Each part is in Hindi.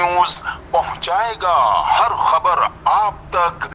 न्यूज पहुंचाएगा हर खबर आप तक।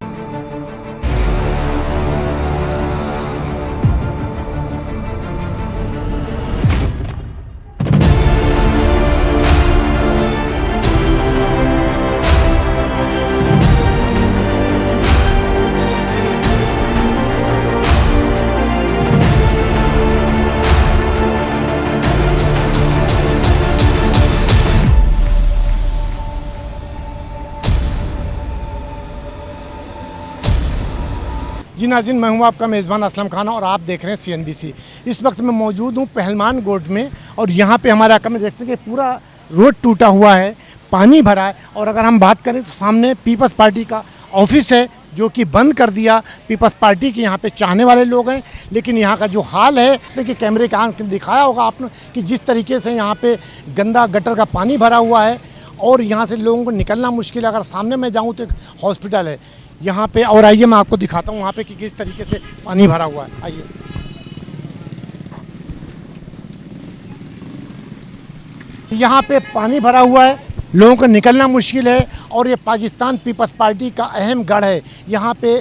जी नाज़रीन, मैं हूं आपका मेज़बान असलम खान और आप देख रहे हैं CNBC। इस वक्त मैं मौजूद हूं पहलमान गोट में और यहां पे हमारे आका में देखते हैं कि पूरा रोड टूटा हुआ है, पानी भरा है। और अगर हम बात करें तो सामने पीपल्स पार्टी का ऑफिस है जो कि बंद कर दिया। पीपल्स पार्टी के यहाँ पे चाहने वाले लोग हैं, लेकिन यहाँ का जो हाल है, देखिए कैमरे का आंख दिखाया होगा आपने कि जिस तरीके से यहाँ पे गंदा गटर का पानी भरा हुआ है और यहाँ से लोगों को निकलना मुश्किल है। अगर सामने मैं जाऊँ तो एक हॉस्पिटल है यहाँ पे, और आइए मैं आपको दिखाता हूँ वहाँ पे कि किस तरीके से पानी भरा हुआ है। आइए, यहाँ पे पानी भरा हुआ है, लोगों को निकलना मुश्किल है। और ये पाकिस्तान पीपल्स पार्टी का अहम गढ़ है। यहाँ पे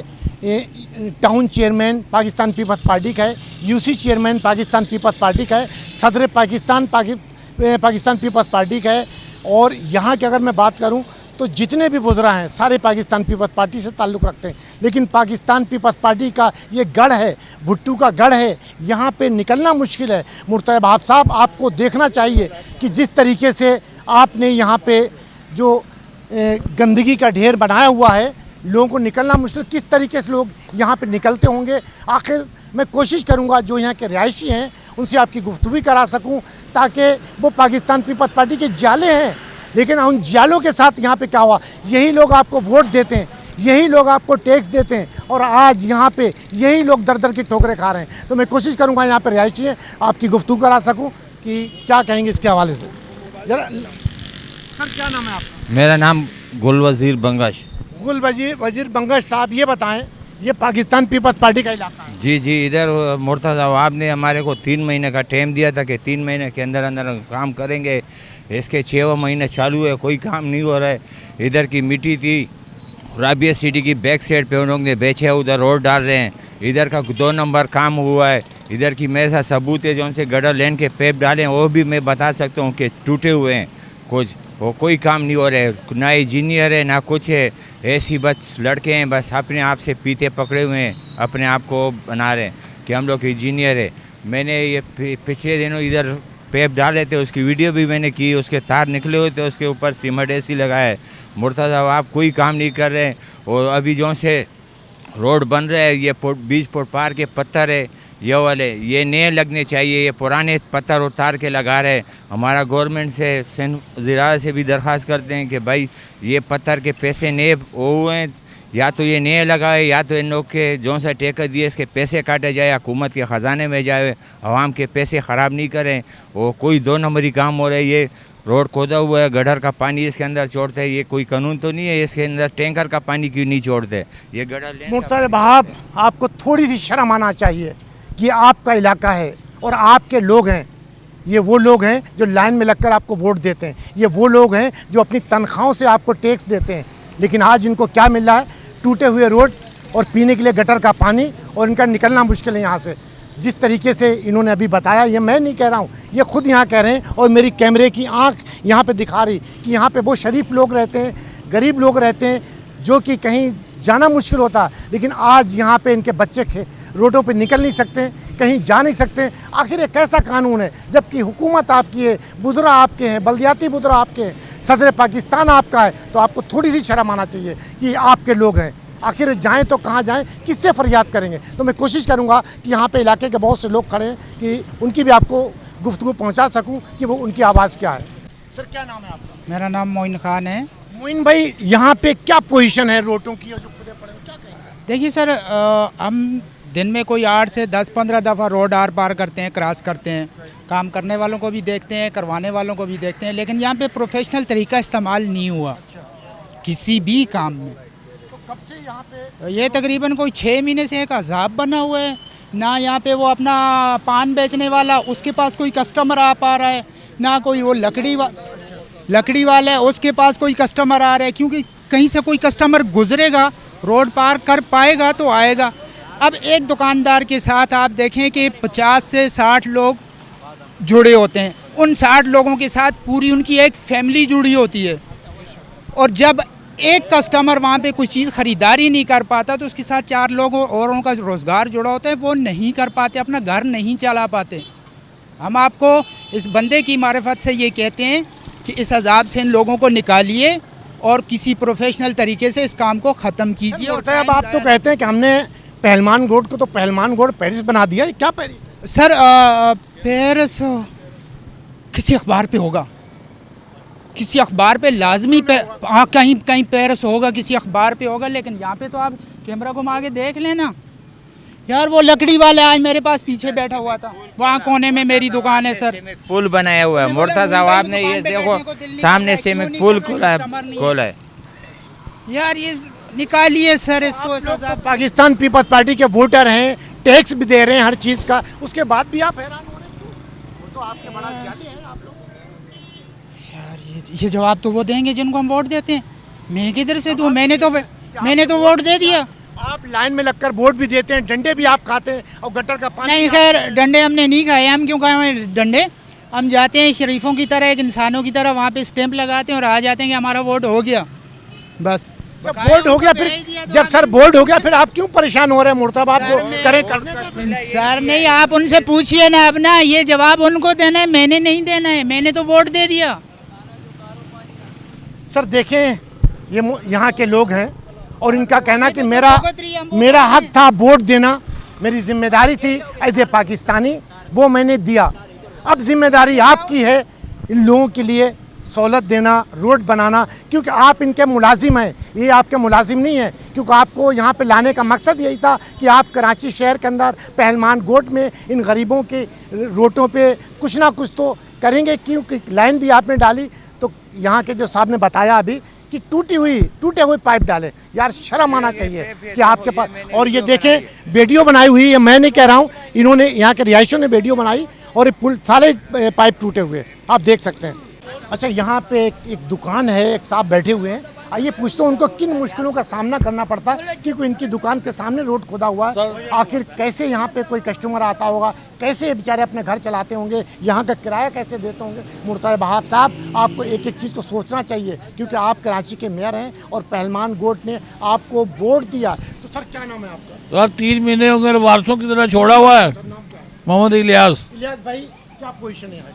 town chairman Pakistan Peoples Party का है, UC chairman Pakistan Peoples Party का है, सदर पाकिस्तान पाकिस्तान पीपल्स पार्टी का है। और यहाँ की अगर मैं बात करूँ तो जितने भी बुज़ुर्ग हैं सारे पाकिस्तान पीपल्स पार्टी से ताल्लुक़ रखते हैं, लेकिन पाकिस्तान पीपल्स पार्टी का ये गढ़ है, भुट्टू का गढ़ है, यहाँ पे निकलना मुश्किल है। मुर्तज़ा वहाब साहब, आपको देखना चाहिए कि जिस तरीके से आपने यहाँ पे जो गंदगी का ढेर बनाया हुआ है, लोगों को निकलना मुश्किल, किस तरीके से लोग यहाँ पे निकलते होंगे। आखिर मैं कोशिश करूँगा जो यहाँ के रिहायशी हैं उनसे आपकी गुफ्तगू करा सकूँ, ताकि वो पाकिस्तान पीपल्स पार्टी के जाले हैं, लेकिन उन जालों के साथ यहाँ पे क्या हुआ, यही लोग आपको वोट देते हैं, यही लोग आपको टैक्स देते हैं, और आज यहाँ पे यही लोग दर दर की ठोकरें खा रहे हैं। तो मैं कोशिश करूँगा यहाँ पे रिहायशी हैं आपकी गुफ्तगू करा सकूँ कि क्या कहेंगे इसके हवाले से। जरा सर, क्या नाम है आपका? मेरा नाम गुल वजीर बंगश। गुल वजीर बंगश साहब, ये बताएं, ये पाकिस्तान पीपल्स पार्टी का इलाका है? जी, इधर मुर्तज़ा वहाब ने हमारे को 3 महीने का टाइम दिया था कि 3 महीने के अंदर अंदर काम करेंगे। इसके 6 महीने चालू है, कोई काम नहीं हो रहा है। इधर की मिट्टी थी राबिया सिटी की बैक साइड पे उन लोग ने बेचे, उधर रोड डाल रहे हैं। इधर का 2 नंबर काम हुआ है। इधर की मेरे साथ सबूत है, जो उनसे गटर लेन के पेप डाले हैं वो भी मैं बता सकता हूँ कि टूटे हुए हैं कुछ, वो कोई काम नहीं हो रहा है। ना इंजीनियर है ना कुछ है, ऐसी बस लड़के हैं, बस अपने आप से पीते पकड़े हुए हैं, अपने आप को बना रहे हैं कि हम लोग इंजीनियर है। मैंने ये पिछले दिनों इधर पेप डाले थे, उसकी वीडियो भी मैंने की, उसके तार निकले हुए थे, उसके ऊपर सीमेंट ऐसी लगाया है। मुर्तज़ा आप कोई काम नहीं कर रहे हैं। और अभी जो से रोड बन रहा है, ये 20 फुट पार के पत्थर है, ये वाले ये नए लगने चाहिए, ये पुराने पत्थर उतार के लगा रहे हैं। हमारा गवर्नमेंट से ज़िरा से भी दरख्वास्त करते हैं कि भाई ये पत्थर के पैसे नए हुए हैं, या तो ये नए लगाए, या तो इन लोग के जो सा ठेका दिए इसके पैसे काटे जाए, हुकूमत के ख़जाने में जाए, आवाम के पैसे ख़राब नहीं करें। वो कोई 2 नंबरी काम हो रहा है। ये रोड खोदा हुआ है, गटर का पानी इसके अंदर छोड़ते हैं, ये कोई कानून तो नहीं है, इसके अंदर टैंकर का पानी क्यों नहीं छोड़ते? ये गटर मुर्तज़ा वहाब, आपको थोड़ी सी शर्म आना चाहिए कि आपका इलाका है और आपके लोग हैं। ये वो लोग हैं जो लाइन में लगकर आपको वोट देते हैं, ये वो लोग हैं जो अपनी तनख्वाहों से आपको टैक्स देते हैं, लेकिन आज इनको क्या मिल रहा है? टूटे हुए रोड और पीने के लिए गटर का पानी, और इनका निकलना मुश्किल है यहाँ से। जिस तरीके से इन्होंने अभी बताया, ये मैं नहीं कह रहा हूँ, ये खुद यहाँ कह रहे हैं, और मेरी कैमरे की आंख यहाँ पे दिखा रही कि यहाँ पे वो शरीफ लोग रहते हैं, गरीब लोग रहते हैं, जो कि कहीं जाना मुश्किल होता है, लेकिन आज यहाँ पे इनके बच्चे रोडों पे निकल नहीं सकते, कहीं जा नहीं सकते। आखिर ये कैसा कानून है, जबकि हुकूमत आपकी है, बुज़ुर्ग आपके हैं, बल्दियाती बुज़ुर्ग आपके हैं, सदर पाकिस्तान आपका है, तो आपको थोड़ी सी शर्म आना चाहिए कि आपके लोग हैं। आखिर जाएं तो कहाँ जाएं, किससे फरियाद करेंगे? तो मैं कोशिश करूँगा कि यहाँ पे इलाके के बहुत से लोग खड़े हैं कि उनकी भी आपको गुफ्तगू पहुँचा सकूँ कि वो उनकी आवाज़ क्या है। सर, क्या नाम है आपका? मेरा नाम मोइन खान है। मोइन भाई, यहाँ पे क्या पोजीशन है रोडों की और जो खुदे पड़े हैं, क्या कहेंगे? देखिए सर, हम दिन में कोई 8 से 10-15 दफ़ा रोड आर पार करते हैं, क्रॉस करते हैं। काम करने वालों को भी देखते हैं, करवाने वालों को भी देखते हैं, लेकिन यहाँ पे प्रोफेशनल तरीका इस्तेमाल नहीं हुआ किसी भी काम में। तो कब से यहाँ पे? ये तकरीबन कोई 6 महीने से एक अजाब बना हुआ है ना। यहाँ पे वो अपना पान बेचने वाला, उसके पास कोई कस्टमर आ पा रहा है ना, कोई वो लकड़ी लकड़ी वाला है उसके पास कोई कस्टमर आ रहा है, क्योंकि कहीं से कोई कस्टमर गुजरेगा, रोड पार कर पाएगा तो आएगा। अब एक दुकानदार के साथ आप देखें कि 50 से 60 लोग जुड़े होते हैं, उन 60 लोगों के साथ पूरी उनकी एक फैमिली जुड़ी होती है, और जब एक कस्टमर वहाँ पे कुछ चीज़ ख़रीदारी नहीं कर पाता तो उसके साथ 4 लोगों औरों का रोज़गार जुड़ा होता है, वो नहीं कर पाते, अपना घर नहीं चला पाते। हम आपको इस बंदे की मारिफत से ये कहते हैं कि इस अजाब से इन लोगों को निकालिए और किसी प्रोफेशनल तरीके से इस काम को ख़त्म कीजिए। और अब आप तो कहते हैं कि हमने पहलवान गोड को तो पहलवान गोड पेरिस बना दिया, ये क्या पेरिस? सर पेरिस किसी अखबार पे होगा, किसी अखबार पे लाजमी कहीं कहीं पेरिस होगा, किसी अखबार पे होगा, लेकिन यहाँ पे तो आप कैमरा घुमा के देख लेना यार। वो लकड़ी वाला आज मेरे पास पीछे बैठा हुआ था, वहाँ कोने में मेरी दुकान है सर। पुल बनाया हुआ है मुर्तज़ा साहब ने, ये देखो सामने से में पुल खोला है यार, ये निकालिए सर इसको। तो पाकिस्तान पीपल्स पार्टी के वोटर हैं, टैक्स भी दे रहे हैं हर चीज़ का, उसके बाद भी आप हैरान हो रहे हैं क्यों? वो तो आपके बड़ा जाली हैं आप लोग। यार ये जवाब तो वो देंगे जिनको हम वोट देते हैं, मैं किधर से दूँ? मैंने तो वोट दे दिया। आप लाइन में लगकर वोट भी देते हैं, डंडे भी आप खाते हैं और गटर का पानी नहीं, खैर डंडे हमने नहीं खाए। हम क्यों खाए डंडे? हम जाते हैं शरीफों की तरह, एक इंसानों की तरह, वहाँ पे स्टैंप लगाते हैं और आ जाते हैं कि हमारा वोट हो गया, बस। जब बोर्ड हो गया फिर, जब सर बोर्ड हो गया फिर आप क्यों परेशान हो रहे हैं मुर्तब? आप जो करें करने सर नहीं, आप उनसे पूछिए ना अपना, ये जवाब उनको देना है, मैंने नहीं देना है, मैंने तो वोट दे दिया। सर देखें, ये यहाँ के लोग हैं और इनका कहना कि मेरा हक था वोट देना, मेरी जिम्मेदारी थी एज ए पाकिस्तानी, वो मैंने दिया। अब जिम्मेदारी आपकी है इन लोगों के लिए सहूलत देना, रोड बनाना, क्योंकि आप इनके मुलाजिम हैं, ये आपके मुलाजिम नहीं है। क्योंकि आपको यहाँ पे लाने का मकसद यही था कि आप कराची शहर के अंदर पहलवान गोड में इन गरीबों के रोडों पे कुछ ना कुछ तो करेंगे, क्योंकि लाइन भी आपने डाली तो यहाँ के जो साहब ने बताया अभी कि टूटे हुए पाइप डाले। यार शर्म आना चाहिए कि आपके पास। और ये देखें वीडियो बनाई हुई है, मैं नहीं कह रहा हूँ, इन्होंने यहाँ के रिहायशियों ने वीडियो बनाई और पुल सारे पाइप टूटे हुए आप देख सकते हैं। अच्छा, यहाँ पे एक दुकान है, एक साहब बैठे हुए हैं, आइए पूछते हैं उनको किन मुश्किलों का सामना करना पड़ता है, क्योंकि इनकी दुकान के सामने रोड खोदा हुआ है। आखिर कैसे यहाँ पे कोई कस्टमर आता होगा, कैसे बेचारे अपने घर चलाते होंगे, यहाँ का किराया कैसे देते होंगे। मुर्तज़ा बहाब साहब, आपको एक एक चीज़ को सोचना चाहिए, क्योंकि आप कराची के मेयर हैं और पहलवान गोड ने आपको वोट दिया। तो सर क्या नाम है आपका? सर 3 महीने हो गए वारसों की तरह छोड़ा हुआ है। मोहम्मद इलियास भाई, क्या पोजीशन है?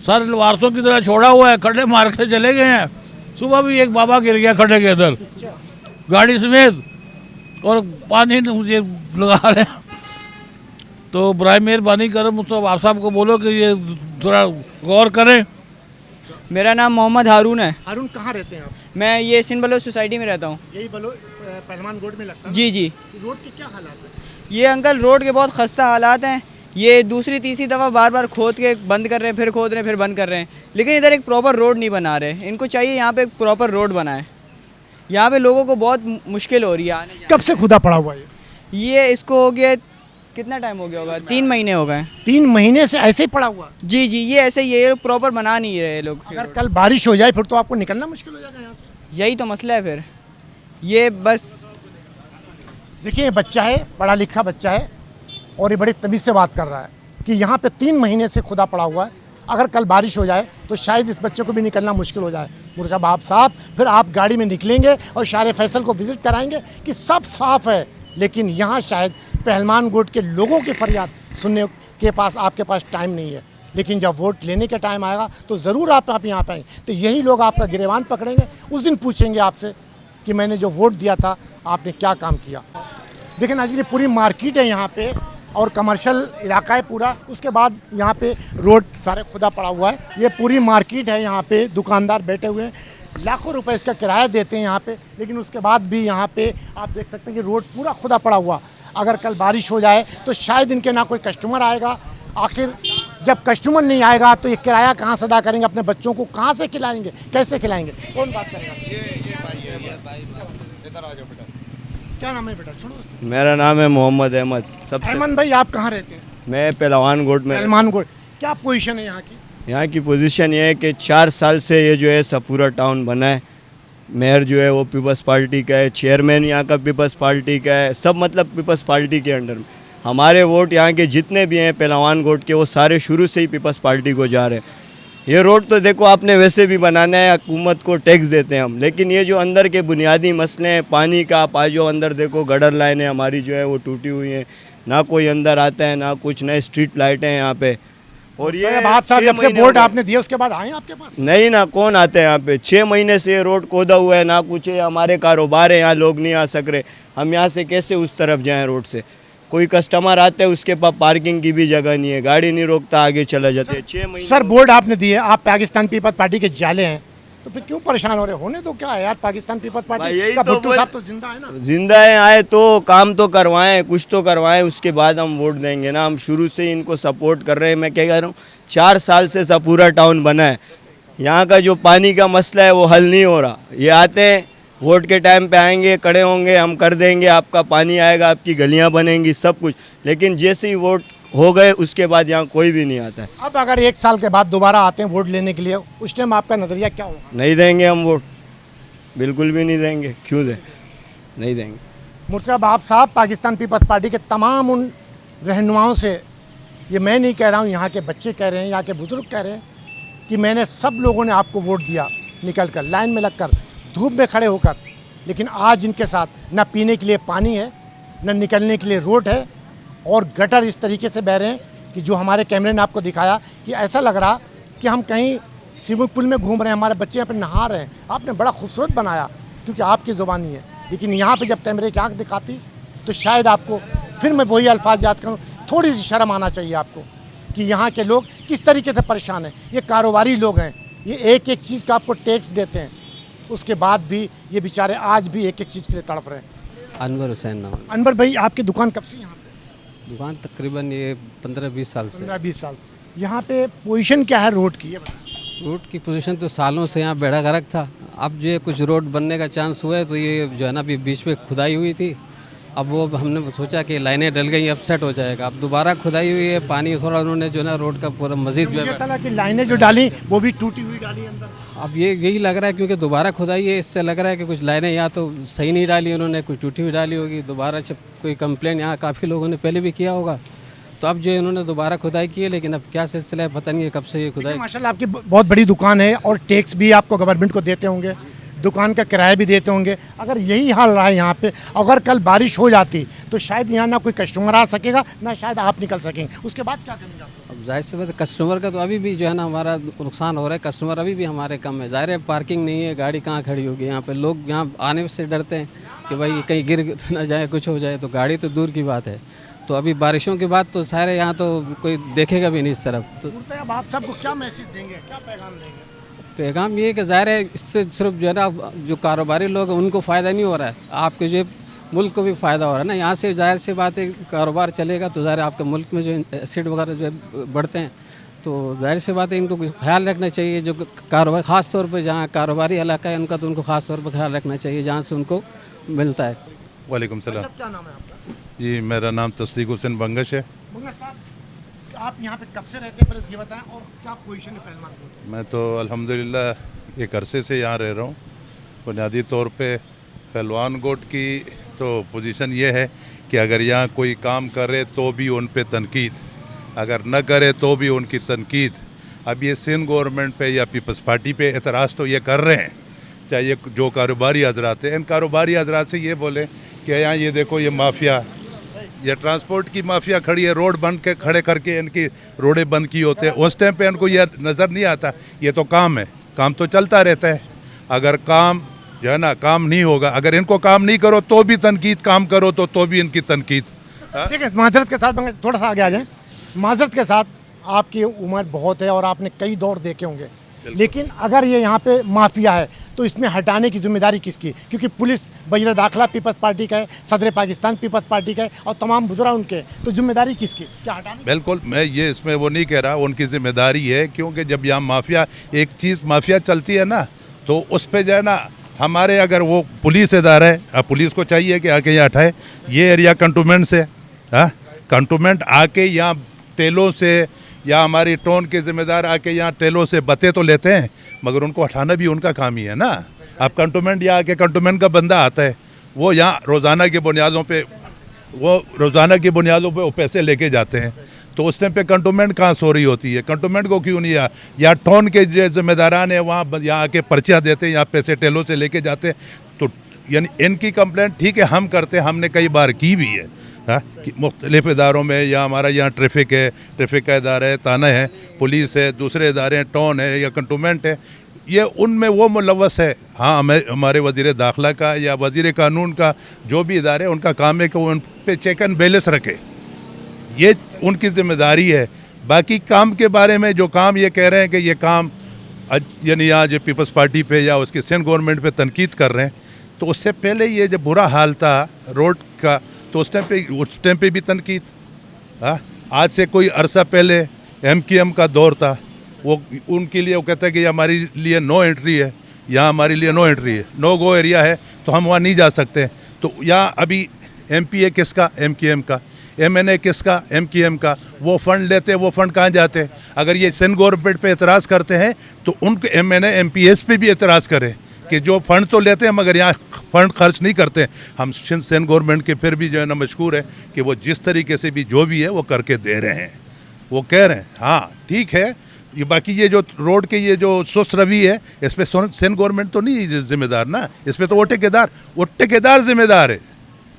सर वारसों की तरह छोड़ा हुआ है, खड्डे मार के चले गए हैं। सुबह भी एक बाबा गिर गया खड्डे के अंदर गाड़ी समेत, और पानी मुझे लगा रहे हैं। तो बराए मेहरबानी कर मुझसे आप साहब को बोलो कि ये थोड़ा गौर करें। मेरा नाम मोहम्मद हारून है। हारून, कहाँ रहते हैं आप? मैं ये सिंध बलोच सोसाइटी में रहता हूँ। यही पहलवान गोड में लगता है? जी जी। रोड के क्या हालात है? ये अंकल रोड के बहुत खस्ता हालात हैं। ये दूसरी तीसरी दफ़ा बार बार खोद के बंद कर रहे हैं, फिर खोद रहे हैं, फिर बंद कर रहे हैं, लेकिन इधर एक प्रॉपर रोड नहीं बना रहे। इनको चाहिए यहाँ पे एक प्रॉपर रोड बनाए। यहाँ पे लोगों को बहुत मुश्किल हो रही है आने। कब से खुदा पड़ा हुआ है ये इसको हो गया, कितना टाइम हो गया होगा? 3 महीने हो गए। 3 महीने से ऐसे ही पड़ा हुआ? जी जी, ये ऐसे ही, ये प्रॉपर बना नहीं रहे लोग। अगर कल बारिश हो जाए फिर तो आपको निकलना मुश्किल हो जाएगा यहाँ से। यही तो मसला है फिर। ये बस देखिए, ये बच्चा है, पढ़ा लिखा बच्चा है, और ये बड़ी तमीज़ से बात कर रहा है कि यहाँ पे 3 महीने से खुदा पड़ा हुआ है। अगर कल बारिश हो जाए तो शायद इस बच्चे को भी निकलना मुश्किल हो जाए। मुर्तज़ा बहाब साहब, फिर आप गाड़ी में निकलेंगे और शार फैसल को विज़िट कराएंगे कि सब साफ़ है, लेकिन यहाँ शायद पहलवान गोड के लोगों की फरियाद सुनने के पास आपके पास टाइम नहीं है। लेकिन जब वोट लेने का टाइम आएगा तो ज़रूर आप यहाँ पे आएंगे, तो यही लोग आपका गिरेबान पकड़ेंगे, उस दिन पूछेंगे आपसे कि मैंने जो वोट दिया था आपने क्या काम किया। देखिए नाज़रीन, पूरी मार्केट है यहाँ पे और कमर्शियल इलाका है पूरा। उसके बाद यहाँ पे रोड सारे खुदा पड़ा हुआ है। ये पूरी मार्केट है, यहाँ पे दुकानदार बैठे हुए हैं, लाखों रुपए इसका किराया देते हैं यहाँ पे, लेकिन उसके बाद भी यहाँ पे आप देख सकते हैं कि रोड पूरा खुदा पड़ा हुआ। अगर कल बारिश हो जाए तो शायद इनके ना कोई कस्टमर आएगा। आखिर जब कस्टमर नहीं आएगा तो ये किराया कहाँ से अदा करेंगे, अपने बच्चों को कहाँ से खिलाएंगे, कैसे खिलाएंगे? कौन बात करेगा? क्या नाम है बेटा? छोड़ो। मेरा नाम है मोहम्मद अहमद। अहमद भाई, आप कहाँ रहते हैं? मैं पहलवान गोड में। पहलवान गोड, क्या पोजीशन है यहाँ की? यहाँ की पोजीशन ये है कि 4 साल से ये जो है सपूरा टाउन बना है। मेयर जो है वो पीपल्स पार्टी का है, चेयरमैन यहाँ का पीपल्स पार्टी का है, सब मतलब पीपल्स पार्टी के अंडर में। हमारे वोट यहाँ के जितने भी हैं पहलवान गोट के, वो सारे शुरू से ही पीपल्स पार्टी को जा रहे हैं। ये रोड तो देखो आपने वैसे भी बनाना है, हुकूमत को टैक्स देते हैं हम, लेकिन ये जो अंदर के बुनियादी मसले हैं पानी का, आप आज जो अंदर देखो गडर लाइनें हमारी जो है वो टूटी हुई हैं, ना कोई अंदर आता है ना कुछ, नए स्ट्रीट लाइटें हैं यहाँ पे। और ये बात साहब 6 जब से महीने बोर्ड हो गए। आपने दिया उसके बाद आए आपके पास? नहीं ना, कौन आता है यहाँ पे? 6 महीने से ये रोड खोदा हुआ है, ना कुछ है, हमारे कारोबार है यहाँ, लोग नहीं आ सक रहे। हम यहाँ से कैसे उस तरफ जाएं रोड से? कोई कस्टमर आते हैं उसके पास पार्किंग की भी जगह नहीं है, गाड़ी नहीं रोकता, आगे चला जाते हैं। 6 महीने सर बोर्ड आपने दिए, आप पाकिस्तान पीपल्स पार्टी के जाले हैं, तो फिर क्यों परेशान हो रहे? होने तो क्या है यार, पाकिस्तान पीपल्स भाई पार्टी यही का तो भुट्टो बोल- साहब तो जिंदा है ना। जिंदा है, आए तो काम तो करवाएं, कुछ तो करवाएं, उसके बाद हम वोट देंगे ना। हम शुरू से ही इनको सपोर्ट कर रहे हैं। मैं क्या कह रहा हूँ, 4 साल से सपूरा टाउन बना है, यहाँ का जो पानी का मसला है वो हल नहीं हो रहा। ये आते हैं वोट के टाइम पे आएंगे, खड़े होंगे, हम कर देंगे, आपका पानी आएगा, आपकी गलियाँ बनेंगी, सब कुछ, लेकिन जैसे ही वोट हो गए उसके बाद यहाँ कोई भी नहीं आता है। अब अगर 1 साल के बाद दोबारा आते हैं वोट लेने के लिए, उस टाइम आपका नजरिया क्या होगा? नहीं देंगे हम वोट, बिल्कुल भी नहीं देंगे। क्यों दें? नहीं देंगे। मुर्तज़ा साहब, पाकिस्तान पीपल्स पार्टी के तमाम उन रहनुमाओं से, ये मैं नहीं कह रहा हूँ, यहाँ के बच्चे कह रहे हैं, यहाँ के बुजुर्ग कह रहे हैं कि मैंने सब लोगों ने आपको वोट दिया, निकल कर लाइन में लगकर धूप में खड़े होकर, लेकिन आज इनके साथ न पीने के लिए पानी है, न निकलने के लिए रोड है, और गटर इस तरीके से बह रहे हैं कि जो हमारे कैमरे ने आपको दिखाया कि ऐसा लग रहा कि हम कहीं स्विमिंग पूल में घूम रहे हैं, हमारे बच्चे यहाँ पे नहा रहे हैं। आपने बड़ा खूबसूरत बनाया क्योंकि आपकी ज़ुबानी है, लेकिन यहाँ पे जब कैमरे की आँख दिखाती तो शायद आपको, फिर मैं वही अल्फाज याद करूँ, थोड़ी सी शर्म आना चाहिए आपको कि यहाँ के लोग किस तरीके से परेशान हैं। ये कारोबारी लोग हैं, ये एक एक चीज़ का आपको टैक्स देते हैं, उसके बाद भी ये बेचारे आज भी एक एक चीज़ के लिए तड़प रहे हैं। अनवर हुसैन नाम है। अनवर भाई, आपकी दुकान कब से यहाँ पे? दुकान तकरीबन ये 15-20 साल से। 15-20 साल। यहाँ पे पोजीशन क्या है रोड की, ये बताएं। रोड की पोजीशन तो सालों से यहाँ बेड़ा गर्क था। अब जो है कुछ रोड बनने का चांस हुआ है, तो ये जो है ना अभी बीच में खुदाई हुई थी, अब वो हमने सोचा कि लाइनें डल गई, अब सेट हो जाएगा। अब दोबारा खुदाई हुई है, पानी थोड़ा उन्होंने जो है ना रोड का पूरा मजीद जो मुझे है, तला कि लाइनें जो डाली वो भी टूटी हुई डाली अंदर। अब ये यही लग रहा है क्योंकि दोबारा खुदाई है, इससे लग रहा है कि कुछ लाइनें यहाँ तो सही नहीं डाली उन्होंने, कुछ टूटी हुई डाली होगी। दोबारा जब कोई कंप्लेन यहाँ काफ़ी लोगों ने पहले भी किया होगा, तो अब जो इन्होंने दोबारा खुदाई की है, लेकिन अब क्या सिलसिला है पता नहीं है कब से ये खुदाई। माशाल्लाह आपकी बहुत बड़ी दुकान है और टैक्स भी आपको गवर्नमेंट को देते होंगे, दुकान का किराया भी देते होंगे। अगर यही हाल रहा है यहाँ पे, अगर कल बारिश हो जाती तो शायद यहाँ ना कोई कस्टमर आ सकेगा, ना शायद आप निकल सकेंगे। उसके बाद क्या करेंगे आप? अब जाहिर सी बात है कस्टमर का तो अभी भी जो है ना हमारा नुकसान हो रहा है, कस्टमर अभी भी हमारे कम है। ज़ाहिर है पार्किंग नहीं है, गाड़ी कहाँ खड़ी होगी यहाँ पे, लोग यहाँ आने से डरते हैं कि भाई कहीं गिर ना जाए, कुछ हो जाए, तो गाड़ी तो दूर की बात है। तो अभी बारिशों के बाद तो सारे यहाँ तो कोई देखेगा भी नहीं इस तरफ। तो मुर्तज़ा आप सबको क्या मैसेज देंगे, क्या पैगाम देंगे? पैगाम ये है कि ज़ाहिर है इससे सिर्फ जो है ना जो कारोबारी लोग हैं उनको फ़ायदा नहीं हो रहा है, आपके जो मुल्क को भी फ़ायदा हो रहा है ना। यहाँ से जाहिर सी बात है कारोबार चलेगा तो ज़ाहिर आपके मुल्क में जो एसिड वगैरह जो बढ़ते हैं, तो जाहिर सी बात है इनको ख्याल रखना चाहिए। जो कारोबार ख़ास तौर पर जहाँ कारोबारी इलाका है उनका, तो उनको ख़ास तौर पर ख्याल रखना चाहिए जहाँ से उनको मिलता है। वालेकुम सलाम क्या नाम है आपका? जी, मेरा नाम तस्दीक हुसैन बंगश है। मुन्ना साहब, आप यहाँ पे कब से रहते हैं पहले ये बताएं, और क्या पोजीशन है पहलवान की? मैं तो अल्हम्दुलिल्लाह एक अरसे से यहाँ रह रहा हूँ। बुनियादी तौर पे पहलवान गोट की तो पोजीशन ये है कि अगर यहाँ कोई काम करे तो भी उन पे तनकीद, अगर न करे तो भी उनकी तनकीद। अब ये सिंध गवर्नमेंट पे या पीपल्स पार्टी पे एतराज़ तो ये कर रहे हैं, चाहे ये जो कारोबारी हजरात हैं, इन कारोबारी हजरात से ये बोलें कि यहाँ ये देखो ये माफिया, ये ट्रांसपोर्ट की माफिया खड़ी है, रोड बंद के खड़े करके इनकी रोडें बंद की होते हैं। उस टाइम पे इनको यह नज़र नहीं आता, ये तो काम है, काम तो चलता रहता है। अगर काम जो है ना काम नहीं होगा, अगर इनको काम नहीं करो तो भी तनकीद, काम करो तो भी इनकी तनकीद। देखिए, माजरत के साथ थोड़ा सा आगे आ जाएं। माजरत के साथ, आपकी उम्र बहुत है और आपने कई दौर देखे होंगे, लेकिन अगर ये यहाँ पे माफिया है तो इसमें हटाने की जिम्मेदारी किसकी? क्योंकि पुलिस वज़ीर दाखिला पीपल्स पार्टी का है, सदर पाकिस्तान पीपल्स पार्टी का है और तमाम बुजुर्ग उनके, तो जिम्मेदारी किसकी? क्या हटाने? बिल्कुल, मैं ये इसमें वो नहीं कह रहा, उनकी जिम्मेदारी है, क्योंकि जब यहाँ माफिया, एक चीज़ माफिया चलती है ना, तो उस पर जो है ना हमारे, अगर वो पुलिस इदारा है, अब पुलिस को चाहिए कि आके यहाँ हटाए। ये एरिया कंटोनमेंट से, हाँ, कंटोनमेंट आके यहाँ तेलों से या हमारी टोन के ज़िम्मेदार आके यहाँ टेलों से बते तो लेते हैं, मगर उनको हटाना भी उनका काम ही है ना। अब कंटोनमेंट यहाँ आके कंटोनमेंट का बंदा आता है, वो यहाँ रोज़ाना की बुनियादों पे वो पैसे लेके जाते हैं, तो उस टाइम पे कंटोनमेंट कहाँ सो रही होती है? कंटोनमेंट को क्यों नहीं या टोन के जो ज़िम्मेदारान है वहाँ यहाँ आके पर्चियाँ देते हैं, यहाँ पैसे टेलों से लेके जाते हैं। तो यानी इनकी कंप्लेंट ठीक है हम करते हैं, हमने कई बार की भी है कि मुख्तलिफ इदारों में, या हमारा यहाँ ट्रैफिक है, ट्रैफिक का इदारा है, थाना है, पुलिस है, दूसरे इदारे हैं, टोन है या कंटोनमेंट है, ये उनमें वो मुलव्वस है। हाँ, हमारे वज़ीर दाखिला का या वज़ीर कानून का जो भी इदारे हैं उनका काम है कि वो उन पर चेक एंड बैलेंस रखे, ये उनकी ज़िम्मेदारी है। बाकी काम के बारे में जो काम ये कह रहे हैं कि ये काम यानी यहाँ जो पीपल्स पार्टी पे या उसके सेंट्रल गवर्नमेंट पे तनकीद कर रहे हैं, तो उससे पहले ये जो बुरा हाल था रोड का, तो उस टाइम पे भी तनकीद। हाँ, आज से कोई अरसा पहले MQM का दौर था, वो उनके लिए वो कहता है कि हमारे लिए नो एंट्री है, यहाँ हमारे लिए नो एंट्री है, नो गो एरिया है, तो हम वहाँ नहीं जा सकते। तो यहाँ अभी MPA किसका? MQM का। MNA किसका? MQM का। वो फ़ंड लेते, वो फ़ंड कहाँ जाते? अगर ये सेंट्रल गवर्नमेंट पे एतराज़ करते हैं तो उनके MNA MPS पे भी एतराज़ करें कि जो फ़ंड तो लेते हैं मगर यहाँ फ़ंड खर्च नहीं करते। हम सेंट्रल गवर्नमेंट के फिर भी जो है ना मशकूर है कि वो जिस तरीके से भी जो भी है वो करके दे रहे हैं, वो कह रहे हैं हाँ ठीक है। ये बाकी ये जो रोड के ये जो सुस्त रवि है, इस पर सेंट्रल गवर्नमेंट तो नहीं जिम्मेदार ना, इस पर तो वो ठेकेदार जिम्मेदार है।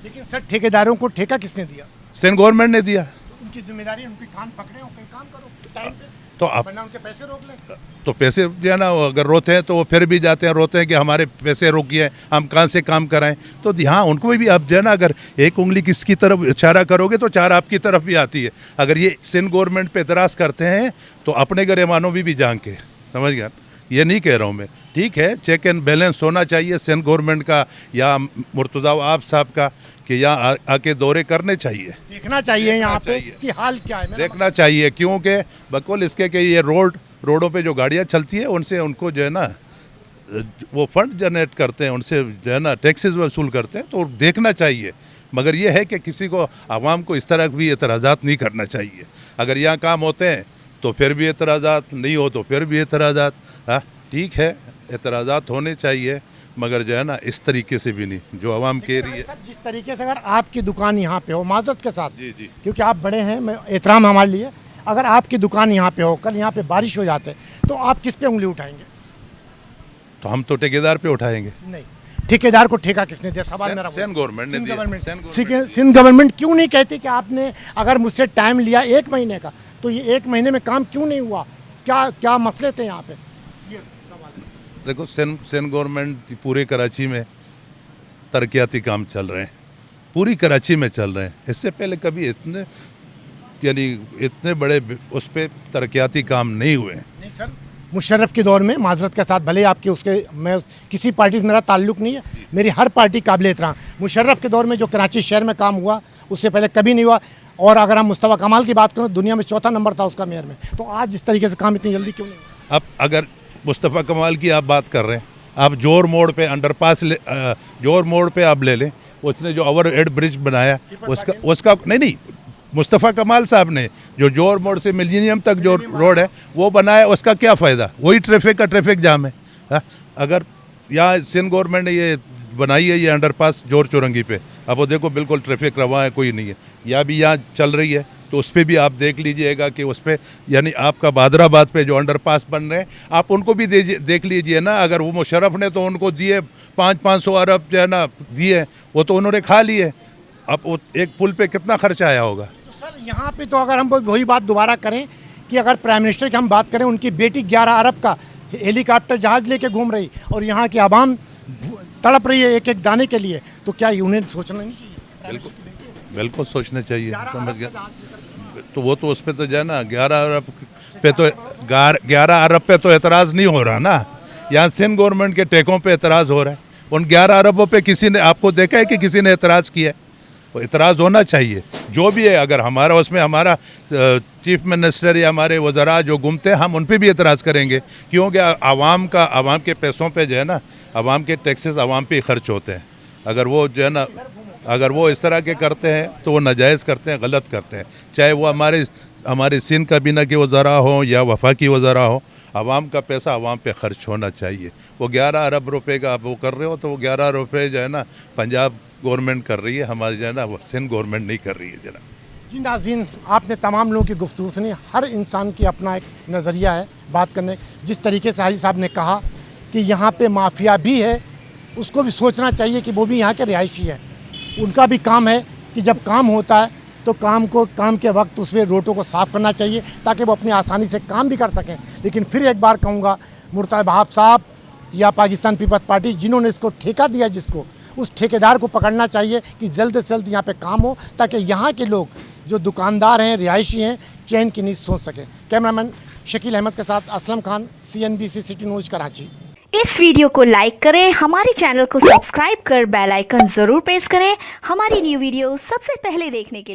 लेकिन सर ठेकेदारों को ठेका किसने दिया? सेंट्रल गवर्नमेंट ने दिया। उनकी जिम्मेदारी, उनके कान पकड़े, उनके काम करो टाइम पे, तो आप वरना उनके पैसे रोक लें। तो पैसे जो है ना, अगर रोते हैं तो वो फिर भी जाते हैं, रोते हैं कि हमारे पैसे रोकिए, हम कहाँ से काम कराएं। तो यहाँ उनको भी आप जो है ना, अगर एक उंगली किसकी तरफ इशारा करोगे तो चार आपकी तरफ भी आती है। अगर ये सेंट्रल गवर्नमेंट पे एतराज़ करते हैं तो अपने गरेमानों भी जान के, समझ गया, ये नहीं कह रहा हूँ मैं। ठीक है, चेक एंड बैलेंस होना चाहिए सेंट्रल गवर्नमेंट का या मुर्तज़ा आप साहब का कि यहाँ आके दौरे करने चाहिए, देखना चाहिए यहाँ पे कि हाल क्या है, देखना चाहिए। क्योंकि बकौल इसके कि ये रोडों पे जो गाड़ियाँ चलती है उनसे उनको जो है ना वो फंड जनरेट करते हैं, उनसे जो है ना टैक्सेस वसूल करते हैं, तो देखना चाहिए। मगर ये है कि किसी को आवाम को इस तरह भी एतराज़ात नहीं करना चाहिए। अगर यहाँ काम होते हैं तो फिर भी एतराज़ात, नहीं हो तो फिर भी एतराज़ात। हाँ ठीक है, एतराज़ात होने चाहिए, मगर जो है ना इस तरीके से भी नहीं जो आवाम कह रही है। जिस तरीके से अगर आपकी दुकान यहाँ पे हो, माजरत के साथ, जी जी, क्योंकि आप बड़े हैं, मैं एहतराम हमारे लिए, अगर आपकी दुकान यहाँ पे हो, कल यहाँ पे बारिश हो जाते तो आप किस पे उंगली उठाएंगे? तो हम तो ठेकेदार पे उठाएंगे। नहीं, ठेकेदार को ठेका किसने दिया? सवाल मेरा सेंट्रल गवर्नमेंट ने दिया। सिंध गवर्नमेंट क्यों नहीं कहती कि आपने अगर मुझसे टाइम लिया 1 महीने का तो ये 1 महीने में काम क्यों नहीं हुआ? क्या मसले थे यहाँ पे? देखो, सेंट्रल गवर्नमेंट पूरे कराची में तरक्याती काम चल रहे हैं, पूरी कराची में चल रहे हैं। इससे पहले कभी इतने बड़े उस पर तरक्याती काम नहीं हुए। नहीं सर, मुशर्रफ के दौर में, माजरत के साथ, भले आपके किसी पार्टी से मेरा ताल्लुक नहीं है, मेरी हर पार्टी काबिल एहतराम, मुशर्रफ के दौर में जो कराची शहर में काम हुआ उससे पहले कभी नहीं हुआ। और अगर हम मुस्तफ़ा कमाल की बात करें, दुनिया में 4था नंबर था उसका मेयर में। तो आज इस तरीके से काम इतनी जल्दी क्यों नहीं हुआ? अब अगर मुस्तफ़ा कमाल की आप बात कर रहे हैं, आप जोर मोड़ पे अंडरपास जोर मोड़ पे आप ले लें, उसने जो ओवर हेड ब्रिज बनाया उसका नहीं, मुस्तफ़ा कमाल साहब ने जो जोर मोड़ से मिलेनियम तक जो रोड है वो बनाया, उसका क्या फ़ायदा? वही ट्रैफिक जाम है। अगर यहाँ सिंध गवर्नमेंट ने ये बनाई है, ये अंडरपास जोर चौरंगी पे, अब वो देखो बिल्कुल ट्रैफिक रवा है, कोई नहीं है। या भी यहाँ चल रही है तो उस पर भी आप देख लीजिएगा कि उस पर यानी आपका बादराबाद पे जो अंडरपास बन रहे हैं, आप उनको भी देख लीजिए ना। अगर वो मुशर्रफ ने तो उनको दिए 500 अरब जो है ना दिए, वो तो उन्होंने खा लिए। अब वो एक पुल पे कितना खर्चा आया होगा? तो सर यहाँ पे तो अगर हम वही बात दोबारा करें कि अगर प्राइम मिनिस्टर की हम बात करें, उनकी बेटी 11 अरब का हेलीकॉप्टर जहाज़ लेके घूम रही और यहाँ की आवाम तड़प रही है एक दाने के लिए, तो क्या उन्हें सोचना नहीं चाहिए? बिल्कुल सोचना चाहिए, समझ गया। तो वो तो उस पर तो जो है ना 11 अरब पे तो एतराज़ नहीं हो रहा ना, यहाँ सिंध गवर्नमेंट के टैकों पे एतराज़ हो रहा है। उन 11 अरबों पे किसी ने आपको देखा है कि किसी ने एतराज़ किया है? वो एतराज़ होना चाहिए जो भी है। अगर हमारा उसमें हमारा चीफ मिनिस्टर या हमारे वज़रा जो घूमते हैं, हम उन पर भी एतराज़ करेंगे, क्योंकि आवाम के पैसों पे जो है ना, आवाम के टैक्सेस आवाम पे ही खर्च होते हैं। अगर वो जो है ना, अगर वो इस तरह के करते हैं तो वो नाजायज़ करते हैं, गलत करते हैं। चाहे वो हमारे हमारे सिंध काबीना के वज़रा हो या वफाकी वज़रा हो, आवाम का पैसा आवाम पे खर्च होना चाहिए। वो 11 अरब रुपए का आप वो कर रहे हो, तो वो 11 रुपए जो है ना पंजाब गवर्नमेंट कर रही है, हमारी जो है ना वो सिंध गवर्नमेंट नहीं कर रही है जनाब। जी नाज़रीन, आपने तमाम लोगों की गुफ्तगू सुनी। हर इंसान की अपना एक नज़रिया है बात करने। जिस तरीके से हाजी साहब ने कहा कि यहाँ पे माफिया भी है, उसको भी सोचना चाहिए कि वो भी यहाँ के रिहायशी है। उनका भी काम है कि जब काम होता है तो काम के वक्त उसमें रोडों को साफ़ करना चाहिए ताकि वो अपनी आसानी से काम भी कर सकें। लेकिन फिर एक बार कहूँगा, मुर्तज़ा वहाब साहब या पाकिस्तान पीपल्स पार्टी जिन्होंने इसको ठेका दिया, जिसको, उस ठेकेदार को पकड़ना चाहिए कि जल्द से जल्द यहाँ पे काम हो ताकि यहाँ के लोग जो दुकानदार हैं, रिहायशी हैं, चैन की नींद सोच सकें। कैमरामैन शकील अहमद के साथ Aslam Khan, CNBC city news Karachi. इस वीडियो को लाइक करें, हमारे चैनल को सब्सक्राइब कर बेल आइकन जरूर प्रेस करें हमारी न्यू वीडियो सबसे पहले देखने के लिए।